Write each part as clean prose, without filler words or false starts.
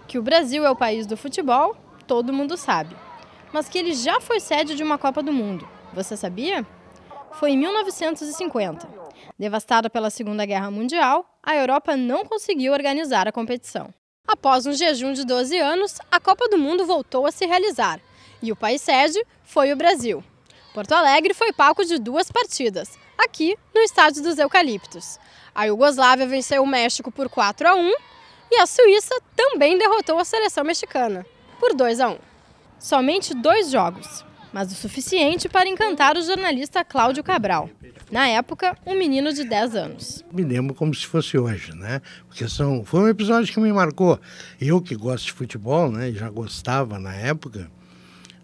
Que o Brasil é o país do futebol, todo mundo sabe. Mas que ele já foi sede de uma Copa do Mundo. Você sabia? Foi em 1950. Devastada pela Segunda Guerra Mundial, a Europa não conseguiu organizar a competição. Após um jejum de 12 anos, a Copa do Mundo voltou a se realizar. E o país sede foi o Brasil. Porto Alegre foi palco de 2 partidas, aqui no Estádio dos Eucaliptos. A Iugoslávia venceu o México por 4-1 e a Suíça também derrotou a seleção mexicana por 2-1. Somente 2 jogos, mas o suficiente para encantar o jornalista Cláudio Cabral. Na época, um menino de 10 anos. Me lembro como se fosse hoje, né? Porque foi um episódio que me marcou. Eu que gosto de futebol, né? Já gostava na época,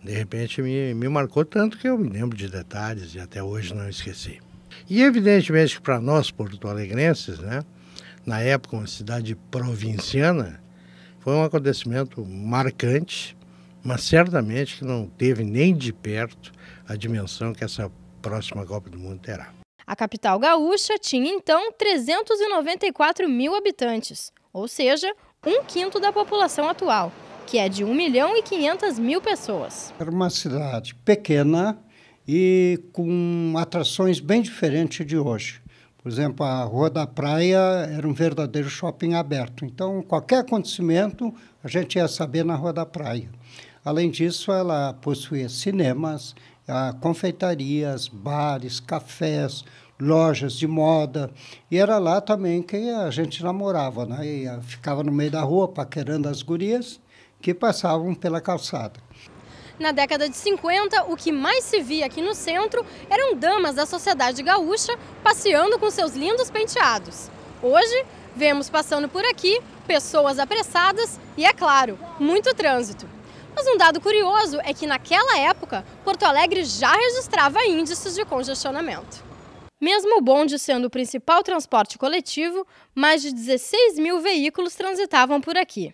de repente me marcou tanto que eu me lembro de detalhes e até hoje não esqueci. E evidentemente que para nós porto-alegrenses, né? Na época uma cidade provinciana, foi um acontecimento marcante, mas certamente que não teve nem de perto a dimensão que essa próxima Copa do Mundo terá. A capital gaúcha tinha então 394 mil habitantes, ou seja, 1/5 da população atual, que é de 1.500.000 pessoas. Era uma cidade pequena e com atrações bem diferentes de hoje. Por exemplo, a Rua da Praia era um verdadeiro shopping aberto. Então, qualquer acontecimento, a gente ia saber na Rua da Praia. Além disso, ela possuía cinemas, confeitarias, bares, cafés, lojas de moda. E era lá também que a gente namorava, né? E ficava no meio da rua paquerando as gurias que passavam pela calçada. Na década de 50, o que mais se via aqui no centro eram damas da sociedade gaúcha passeando com seus lindos penteados. Hoje, vemos passando por aqui pessoas apressadas e, é claro, muito trânsito. Mas um dado curioso é que naquela época, Porto Alegre já registrava índices de congestionamento. Mesmo o bonde sendo o principal transporte coletivo, mais de 16 mil veículos transitavam por aqui.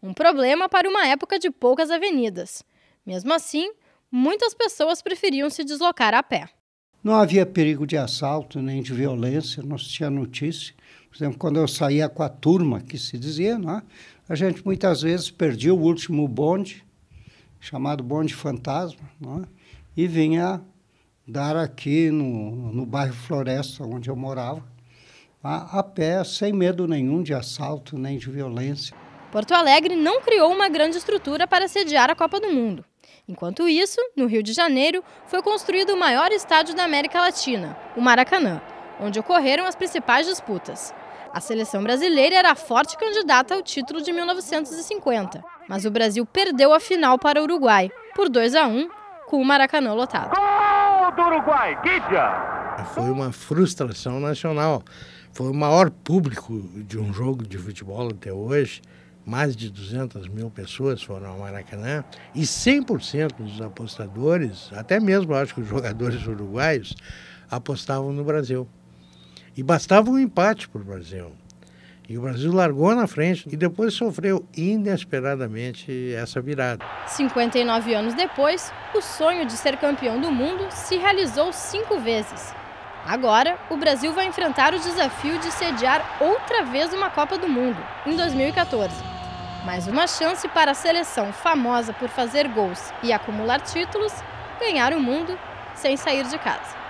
Um problema para uma época de poucas avenidas. Mesmo assim, muitas pessoas preferiam se deslocar a pé. Não havia perigo de assalto nem de violência, não se tinha notícia. Por exemplo, quando eu saía com a turma, que se dizia, né, a gente muitas vezes perdia o último bonde, chamado bonde fantasma, né, e vinha dar aqui no bairro Floresta, onde eu morava, a pé, sem medo nenhum de assalto nem de violência. Porto Alegre não criou uma grande estrutura para sediar a Copa do Mundo. Enquanto isso, no Rio de Janeiro, foi construído o maior estádio da América Latina, o Maracanã, onde ocorreram as principais disputas. A seleção brasileira era a forte candidata ao título de 1950, mas o Brasil perdeu a final para o Uruguai, por 2-1, com o Maracanã lotado. Gol do Uruguai, Guidia! Foi uma frustração nacional. Foi o maior público de um jogo de futebol até hoje. Mais de 200 mil pessoas foram ao Maracanã e 100% dos apostadores, até mesmo acho que os jogadores uruguaios, apostavam no Brasil. E bastava um empate para o Brasil. E o Brasil largou na frente e depois sofreu inesperadamente essa virada. 59 anos depois, o sonho de ser campeão do mundo se realizou 5 vezes. Agora, o Brasil vai enfrentar o desafio de sediar outra vez uma Copa do Mundo, em 2014. Mais uma chance para a seleção famosa por fazer gols e acumular títulos ganhar o mundo sem sair de casa.